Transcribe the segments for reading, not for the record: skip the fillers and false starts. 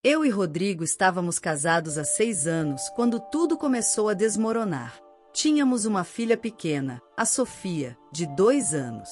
Eu e Rodrigo estávamos casados há 6 anos quando tudo começou a desmoronar. Tínhamos uma filha pequena, a Sofia, de 2 anos.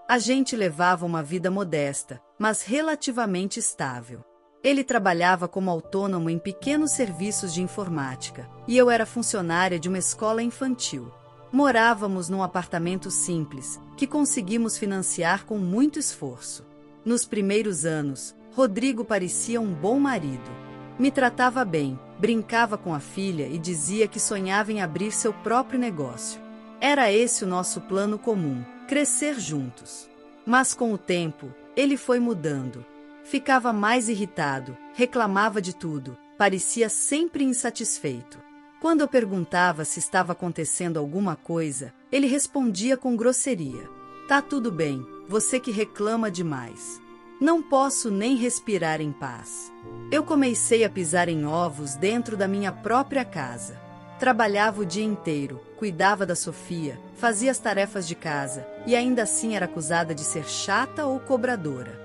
A gente levava uma vida modesta, mas relativamente estável. Ele trabalhava como autônomo em pequenos serviços de informática, e eu era funcionária de uma escola infantil. Morávamos num apartamento simples, que conseguimos financiar com muito esforço. Nos primeiros anos, Rodrigo parecia um bom marido. Me tratava bem, brincava com a filha e dizia que sonhava em abrir seu próprio negócio. Era esse o nosso plano comum, crescer juntos. Mas com o tempo, ele foi mudando. Ficava mais irritado, reclamava de tudo, parecia sempre insatisfeito. Quando eu perguntava se estava acontecendo alguma coisa, ele respondia com grosseria. Tá tudo bem, você que reclama demais. Não posso nem respirar em paz. Eu comecei a pisar em ovos dentro da minha própria casa. Trabalhava o dia inteiro, cuidava da Sofia, fazia as tarefas de casa, e ainda assim era acusada de ser chata ou cobradora.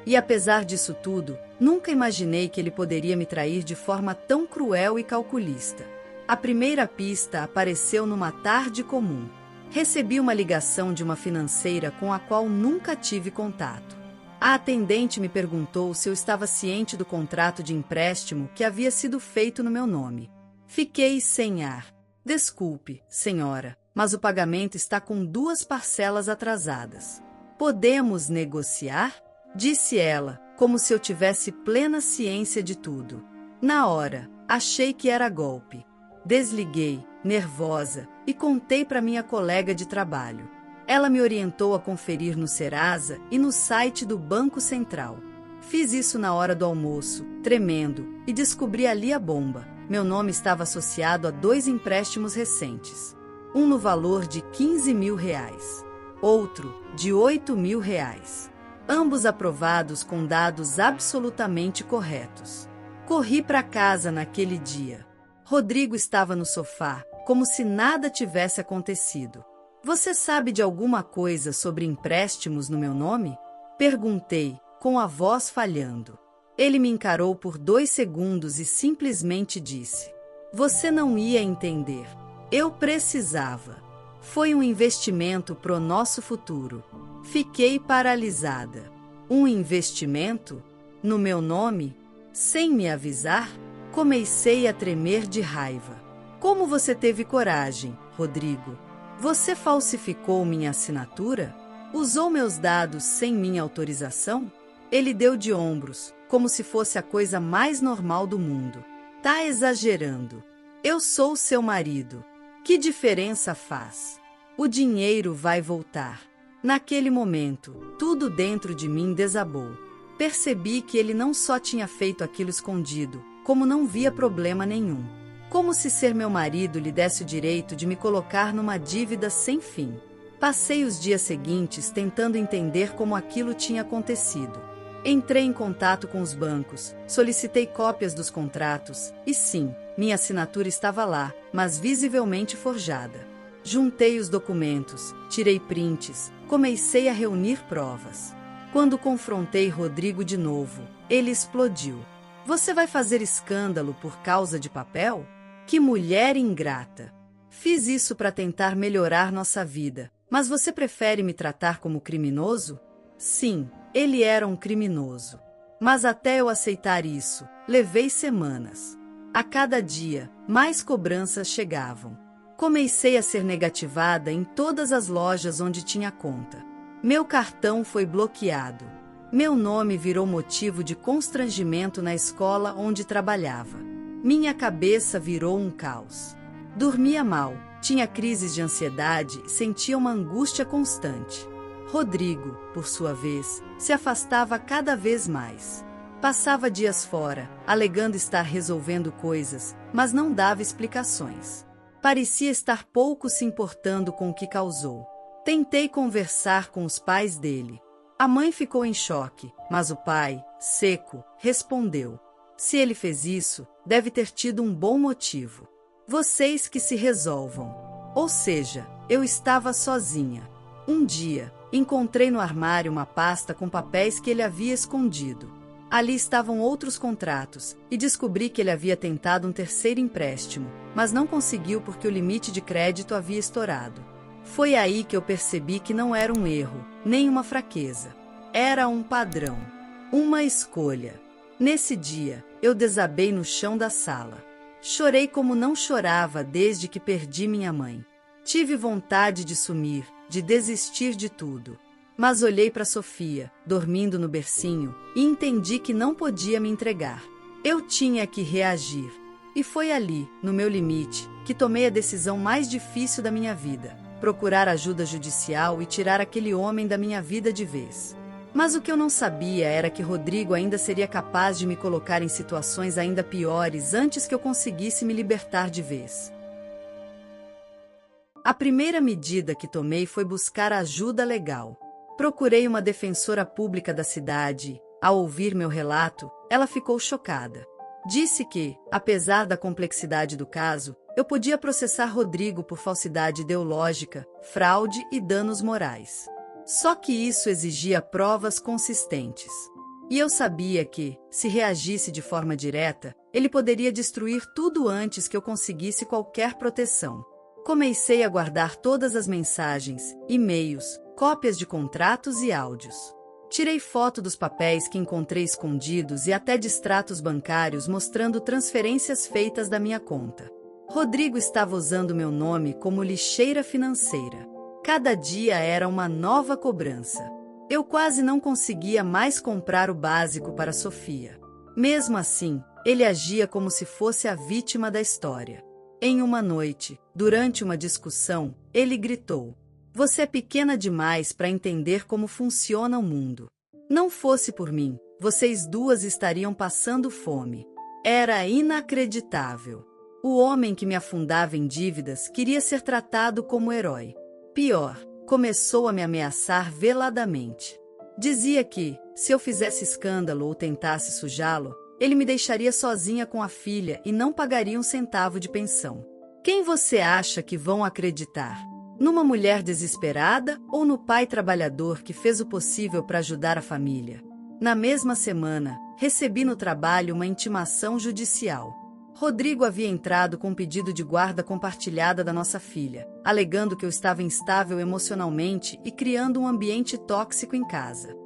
E apesar disso tudo, nunca imaginei que ele poderia me trair de forma tão cruel e calculista. A primeira pista apareceu numa tarde comum. Recebi uma ligação de uma financeira com a qual nunca tive contato. A atendente me perguntou se eu estava ciente do contrato de empréstimo que havia sido feito no meu nome. Fiquei sem ar. Desculpe, senhora, mas o pagamento está com 2 parcelas atrasadas. Podemos negociar? Disse ela, como se eu tivesse plena ciência de tudo. Na hora, achei que era golpe. Desliguei, nervosa, e contei para minha colega de trabalho. Ela me orientou a conferir no Serasa e no site do Banco Central. Fiz isso na hora do almoço, tremendo, e descobri ali a bomba. Meu nome estava associado a 2 empréstimos recentes. Um no valor de R$ 15.000, outro de R$ 8.000. Ambos aprovados com dados absolutamente corretos. Corri para casa naquele dia. Rodrigo estava no sofá, como se nada tivesse acontecido. Você sabe de alguma coisa sobre empréstimos no meu nome? Perguntei, com a voz falhando. Ele me encarou por 2 segundos e simplesmente disse: Você não ia entender. Eu precisava. Foi um investimento pro nosso futuro. Fiquei paralisada. Um investimento? No meu nome? Sem me avisar? Comecei a tremer de raiva. Como você teve coragem, Rodrigo? Você falsificou minha assinatura? Usou meus dados sem minha autorização? Ele deu de ombros, como se fosse a coisa mais normal do mundo. Tá exagerando. Eu sou seu marido. Que diferença faz? O dinheiro vai voltar. Naquele momento, tudo dentro de mim desabou. Percebi que ele não só tinha feito aquilo escondido, como não via problema nenhum. Como se ser meu marido lhe desse o direito de me colocar numa dívida sem fim. Passei os dias seguintes tentando entender como aquilo tinha acontecido. Entrei em contato com os bancos, solicitei cópias dos contratos, e sim, minha assinatura estava lá, mas visivelmente forjada. Juntei os documentos, tirei prints, comecei a reunir provas. Quando confrontei Rodrigo de novo, ele explodiu. Você vai fazer escândalo por causa de papel? Que mulher ingrata! Fiz isso para tentar melhorar nossa vida, mas você prefere me tratar como criminoso? Sim, ele era um criminoso. Mas até eu aceitar isso, levei semanas. A cada dia, mais cobranças chegavam. Comecei a ser negativada em todas as lojas onde tinha conta. Meu cartão foi bloqueado. Meu nome virou motivo de constrangimento na escola onde trabalhava. Minha cabeça virou um caos. Dormia mal, tinha crises de ansiedade e sentia uma angústia constante. Rodrigo, por sua vez, se afastava cada vez mais. Passava dias fora, alegando estar resolvendo coisas, mas não dava explicações. Parecia estar pouco se importando com o que causou. Tentei conversar com os pais dele. A mãe ficou em choque, mas o pai, seco, respondeu: Se ele fez isso, deve ter tido um bom motivo. Vocês que se resolvam. Ou seja, eu estava sozinha. Um dia, encontrei no armário uma pasta com papéis que ele havia escondido. Ali estavam outros contratos, e descobri que ele havia tentado um terceiro empréstimo, mas não conseguiu porque o limite de crédito havia estourado. Foi aí que eu percebi que não era um erro, nem uma fraqueza. Era um padrão. Uma escolha. Nesse dia, eu desabei no chão da sala. Chorei como não chorava desde que perdi minha mãe. Tive vontade de sumir, de desistir de tudo. Mas olhei para Sofia, dormindo no bercinho, e entendi que não podia me entregar. Eu tinha que reagir. E foi ali, no meu limite, que tomei a decisão mais difícil da minha vida: procurar ajuda judicial e tirar aquele homem da minha vida de vez. Mas o que eu não sabia era que Rodrigo ainda seria capaz de me colocar em situações ainda piores antes que eu conseguisse me libertar de vez. A primeira medida que tomei foi buscar ajuda legal. Procurei uma defensora pública da cidade. Ao ouvir meu relato, ela ficou chocada. Disse que, apesar da complexidade do caso, eu podia processar Rodrigo por falsidade ideológica, fraude e danos morais. Só que isso exigia provas consistentes. E eu sabia que, se reagisse de forma direta, ele poderia destruir tudo antes que eu conseguisse qualquer proteção. Comecei a guardar todas as mensagens, e-mails, cópias de contratos e áudios. Tirei foto dos papéis que encontrei escondidos e até de extratos bancários mostrando transferências feitas da minha conta. Rodrigo estava usando meu nome como lixeira financeira. Cada dia era uma nova cobrança. Eu quase não conseguia mais comprar o básico para Sofia. Mesmo assim, ele agia como se fosse a vítima da história. Em uma noite, durante uma discussão, ele gritou: "Você é pequena demais para entender como funciona o mundo. Não fosse por mim, vocês duas estariam passando fome." Era inacreditável. O homem que me afundava em dívidas queria ser tratado como herói. Pior, começou a me ameaçar veladamente. Dizia que, se eu fizesse escândalo ou tentasse sujá-lo, ele me deixaria sozinha com a filha e não pagaria um centavo de pensão. Quem você acha que vão acreditar? Numa mulher desesperada ou no pai trabalhador que fez o possível para ajudar a família? Na mesma semana, recebi no trabalho uma intimação judicial. Rodrigo havia entrado com um pedido de guarda compartilhada da nossa filha, alegando que eu estava instável emocionalmente e criando um ambiente tóxico em casa.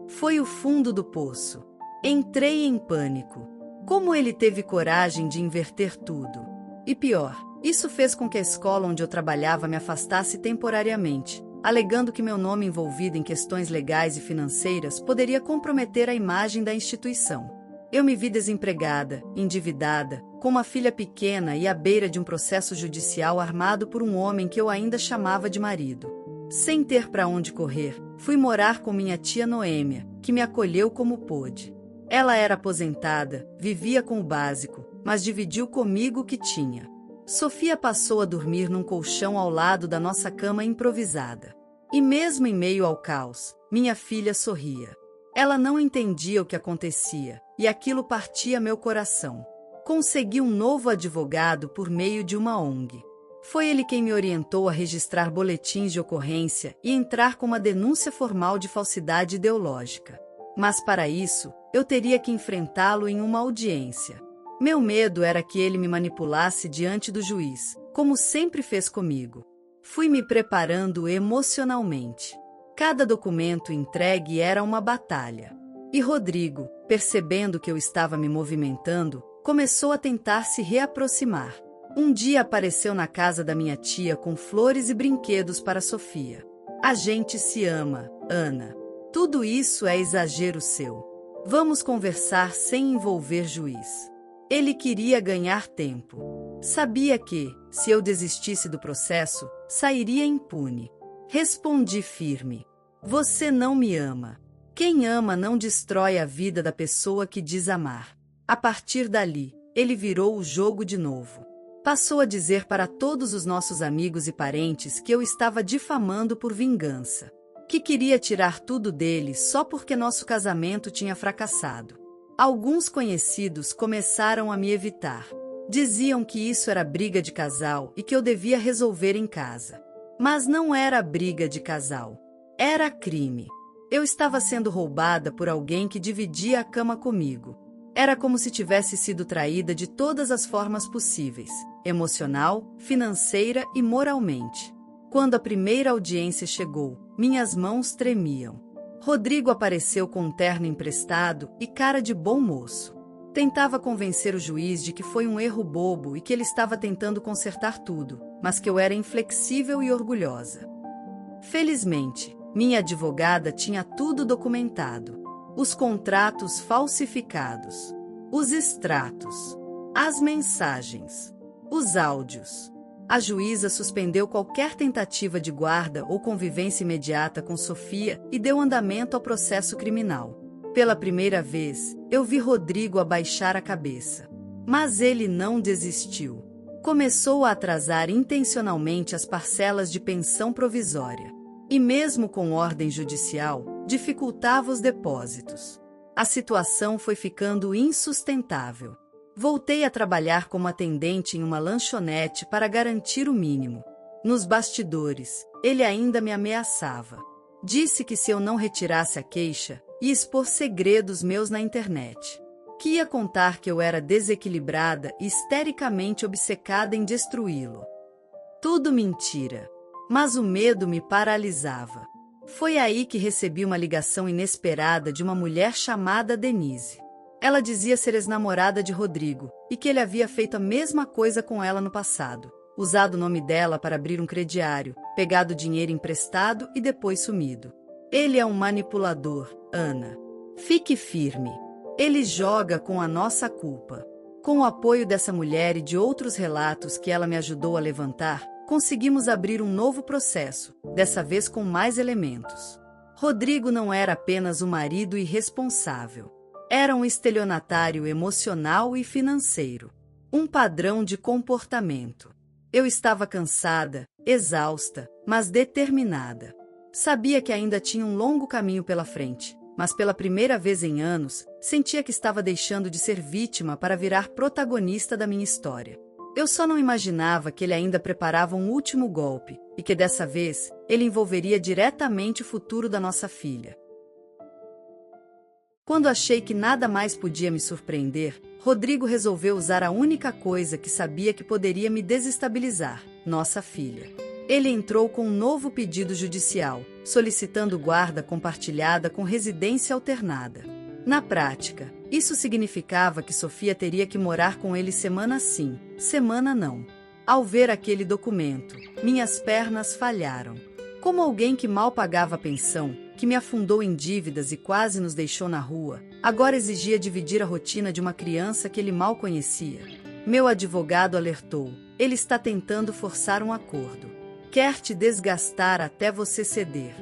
Foi o fundo do poço. Entrei em pânico. Como ele teve coragem de inverter tudo? E pior, isso fez com que a escola onde eu trabalhava me afastasse temporariamente, alegando que meu nome envolvido em questões legais e financeiras poderia comprometer a imagem da instituição. Eu me vi desempregada, endividada, com uma filha pequena e à beira de um processo judicial armado por um homem que eu ainda chamava de marido. Sem ter para onde correr, fui morar com minha tia Noêmia, que me acolheu como pôde. Ela era aposentada, vivia com o básico, mas dividiu comigo o que tinha. Sofia passou a dormir num colchão ao lado da nossa cama improvisada. E mesmo em meio ao caos, minha filha sorria. Ela não entendia o que acontecia, e aquilo partia meu coração. Consegui um novo advogado por meio de uma ONG. Foi ele quem me orientou a registrar boletins de ocorrência e entrar com uma denúncia formal de falsidade ideológica. Mas para isso, eu teria que enfrentá-lo em uma audiência. Meu medo era que ele me manipulasse diante do juiz, como sempre fez comigo. Fui me preparando emocionalmente. Cada documento entregue era uma batalha. E Rodrigo, percebendo que eu estava me movimentando, começou a tentar se reaproximar. Um dia apareceu na casa da minha tia com flores e brinquedos para Sofia. "A gente se ama, Ana. Tudo isso é exagero seu. Vamos conversar sem envolver juiz." Ele queria ganhar tempo. Sabia que, se eu desistisse do processo, sairia impune. Respondi firme: "Você não me ama. Quem ama não destrói a vida da pessoa que diz amar." A partir dali, ele virou o jogo de novo. Passou a dizer para todos os nossos amigos e parentes que eu estava difamando por vingança, que queria tirar tudo dele só porque nosso casamento tinha fracassado. Alguns conhecidos começaram a me evitar. Diziam que isso era briga de casal e que eu devia resolver em casa. Mas não era briga de casal. Era crime. Eu estava sendo roubada por alguém que dividia a cama comigo. Era como se tivesse sido traída de todas as formas possíveis, emocional, financeira e moralmente. Quando a primeira audiência chegou, minhas mãos tremiam. Rodrigo apareceu com um terno emprestado e cara de bom moço. Tentava convencer o juiz de que foi um erro bobo e que ele estava tentando consertar tudo, mas que eu era inflexível e orgulhosa. Felizmente, minha advogada tinha tudo documentado. Os contratos falsificados, os extratos, as mensagens, os áudios. A juíza suspendeu qualquer tentativa de guarda ou convivência imediata com Sofia e deu andamento ao processo criminal. Pela primeira vez, eu vi Rodrigo abaixar a cabeça. Mas ele não desistiu. Começou a atrasar intencionalmente as parcelas de pensão provisória. E mesmo com ordem judicial, dificultava os depósitos. A situação foi ficando insustentável. Voltei a trabalhar como atendente em uma lanchonete para garantir o mínimo. Nos bastidores, ele ainda me ameaçava. Disse que se eu não retirasse a queixa, ia expor segredos meus na internet. Que ia contar que eu era desequilibrada e histericamente obcecada em destruí-lo. Tudo mentira. Mas o medo me paralisava. Foi aí que recebi uma ligação inesperada de uma mulher chamada Denise. Ela dizia ser ex-namorada de Rodrigo e que ele havia feito a mesma coisa com ela no passado, usado o nome dela para abrir um crediário, pegado dinheiro emprestado e depois sumido. Ele é um manipulador, Ana. Fique firme. Ele joga com a nossa culpa. Com o apoio dessa mulher e de outros relatos que ela me ajudou a levantar, conseguimos abrir um novo processo, dessa vez com mais elementos. Rodrigo não era apenas um marido irresponsável. Era um estelionatário emocional e financeiro. Um padrão de comportamento. Eu estava cansada, exausta, mas determinada. Sabia que ainda tinha um longo caminho pela frente, mas pela primeira vez em anos, sentia que estava deixando de ser vítima para virar protagonista da minha história. Eu só não imaginava que ele ainda preparava um último golpe, e que dessa vez, ele envolveria diretamente o futuro da nossa filha. Quando achei que nada mais podia me surpreender, Rodrigo resolveu usar a única coisa que sabia que poderia me desestabilizar, nossa filha. Ele entrou com um novo pedido judicial, solicitando guarda compartilhada com residência alternada. Na prática, isso significava que Sofia teria que morar com ele semana sim, semana não. Ao ver aquele documento, minhas pernas falharam. Como alguém que mal pagava a pensão, que me afundou em dívidas e quase nos deixou na rua, agora exigia dividir a rotina de uma criança que ele mal conhecia. Meu advogado alertou: ele está tentando forçar um acordo. Quer te desgastar até você ceder.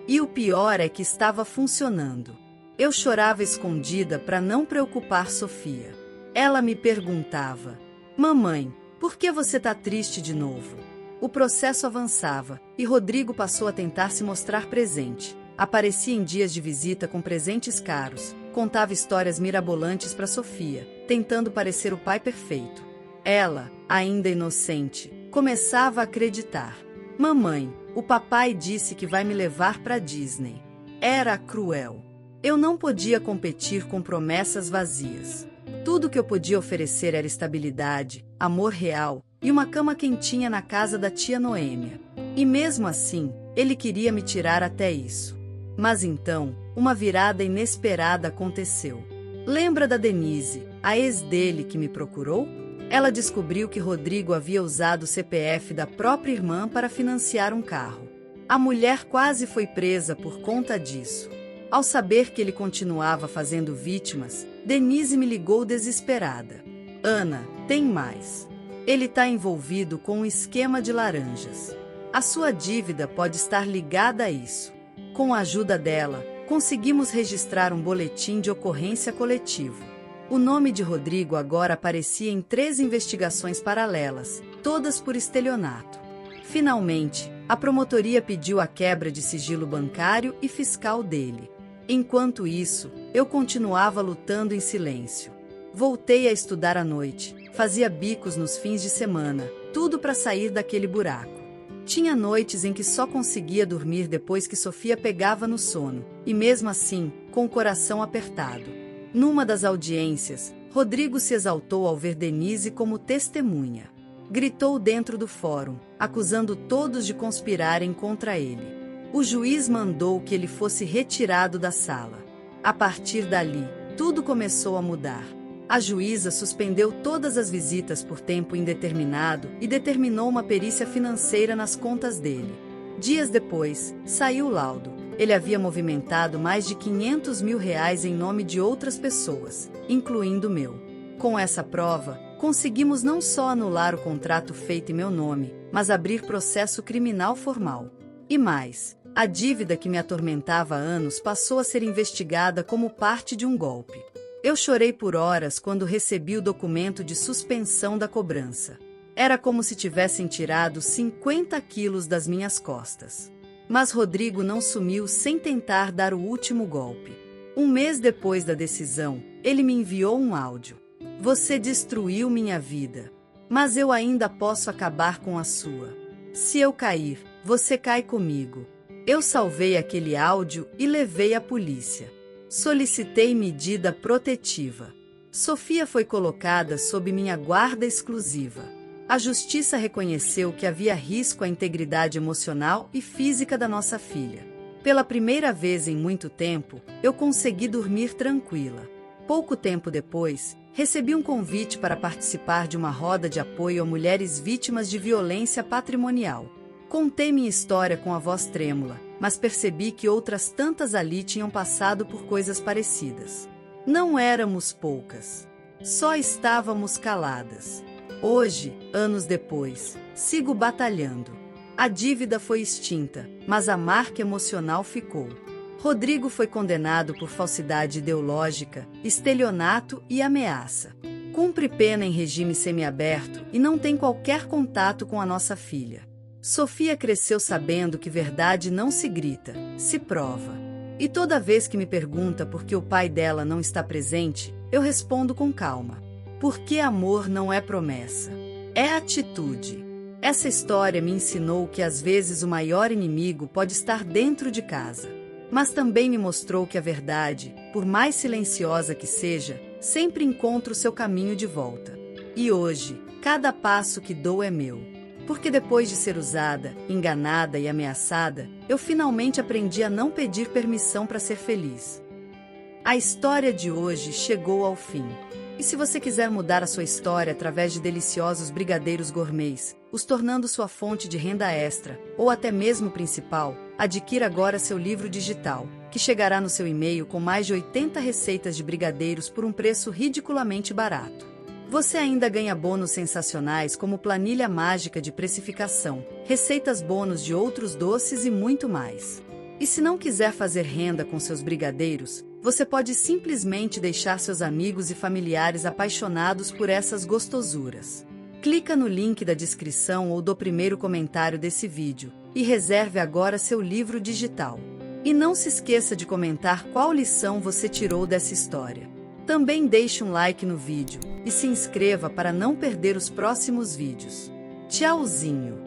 E o pior é que estava funcionando. Eu chorava escondida para não preocupar Sofia. Ela me perguntava: mamãe, por que você tá triste de novo? O processo avançava, e Rodrigo passou a tentar se mostrar presente. Aparecia em dias de visita com presentes caros, contava histórias mirabolantes para Sofia, tentando parecer o pai perfeito. Ela, ainda inocente, começava a acreditar. Mamãe, o papai disse que vai me levar para Disney. Era cruel. Eu não podia competir com promessas vazias. Tudo que eu podia oferecer era estabilidade, amor real e uma cama quentinha na casa da tia Noêmia. E mesmo assim, ele queria me tirar até isso. Mas então, uma virada inesperada aconteceu. Lembra da Denise, a ex dele que me procurou? Ela descobriu que Rodrigo havia usado o CPF da própria irmã para financiar um carro. A mulher quase foi presa por conta disso. Ao saber que ele continuava fazendo vítimas, Denise me ligou desesperada. Ana, tem mais. Ele está envolvido com um esquema de laranjas. A sua dívida pode estar ligada a isso. Com a ajuda dela, conseguimos registrar um boletim de ocorrência coletivo. O nome de Rodrigo agora aparecia em 3 investigações paralelas, todas por estelionato. Finalmente, a promotoria pediu a quebra de sigilo bancário e fiscal dele. Enquanto isso, eu continuava lutando em silêncio. Voltei a estudar à noite, fazia bicos nos fins de semana, tudo para sair daquele buraco. Tinha noites em que só conseguia dormir depois que Sofia pegava no sono, e mesmo assim, com o coração apertado. Numa das audiências, Rodrigo se exaltou ao ver Denise como testemunha. Gritou dentro do fórum, acusando todos de conspirarem contra ele. O juiz mandou que ele fosse retirado da sala. A partir dali, tudo começou a mudar. A juíza suspendeu todas as visitas por tempo indeterminado e determinou uma perícia financeira nas contas dele. Dias depois, saiu o laudo. Ele havia movimentado mais de R$ 500 mil em nome de outras pessoas, incluindo o meu. Com essa prova, conseguimos não só anular o contrato feito em meu nome, mas abrir processo criminal formal. E mais, a dívida que me atormentava há anos passou a ser investigada como parte de um golpe. Eu chorei por horas quando recebi o documento de suspensão da cobrança. Era como se tivessem tirado 50 quilos das minhas costas. Mas Rodrigo não sumiu sem tentar dar o último golpe. Um mês depois da decisão, ele me enviou um áudio. Você destruiu minha vida. Mas eu ainda posso acabar com a sua. Se eu cair, você cai comigo. Eu salvei aquele áudio e levei à polícia. Solicitei medida protetiva. Sofia foi colocada sob minha guarda exclusiva. A justiça reconheceu que havia risco à integridade emocional e física da nossa filha. Pela primeira vez em muito tempo, eu consegui dormir tranquila. Pouco tempo depois, recebi um convite para participar de uma roda de apoio a mulheres vítimas de violência patrimonial. Contei minha história com a voz trêmula, mas percebi que outras tantas ali tinham passado por coisas parecidas. Não éramos poucas. Só estávamos caladas. Hoje, anos depois, sigo batalhando. A dívida foi extinta, mas a marca emocional ficou. Rodrigo foi condenado por falsidade ideológica, estelionato e ameaça. Cumpre pena em regime semiaberto e não tem qualquer contato com a nossa filha. Sofia cresceu sabendo que verdade não se grita, se prova. E toda vez que me pergunta por que o pai dela não está presente, eu respondo com calma. Porque amor não é promessa. É atitude. Essa história me ensinou que às vezes o maior inimigo pode estar dentro de casa. Mas também me mostrou que a verdade, por mais silenciosa que seja, sempre encontra o seu caminho de volta. E hoje, cada passo que dou é meu. Porque depois de ser usada, enganada e ameaçada, eu finalmente aprendi a não pedir permissão para ser feliz. A história de hoje chegou ao fim. E se você quiser mudar a sua história através de deliciosos brigadeiros gourmets, os tornando sua fonte de renda extra, ou até mesmo principal, adquira agora seu livro digital, que chegará no seu e-mail com mais de 80 receitas de brigadeiros por um preço ridiculamente barato. Você ainda ganha bônus sensacionais como planilha mágica de precificação, receitas bônus de outros doces e muito mais. E se não quiser fazer renda com seus brigadeiros, você pode simplesmente deixar seus amigos e familiares apaixonados por essas gostosuras. Clica no link da descrição ou do primeiro comentário desse vídeo e reserve agora seu livro digital. E não se esqueça de comentar qual lição você tirou dessa história. Também deixe um like no vídeo e se inscreva para não perder os próximos vídeos. Tchauzinho!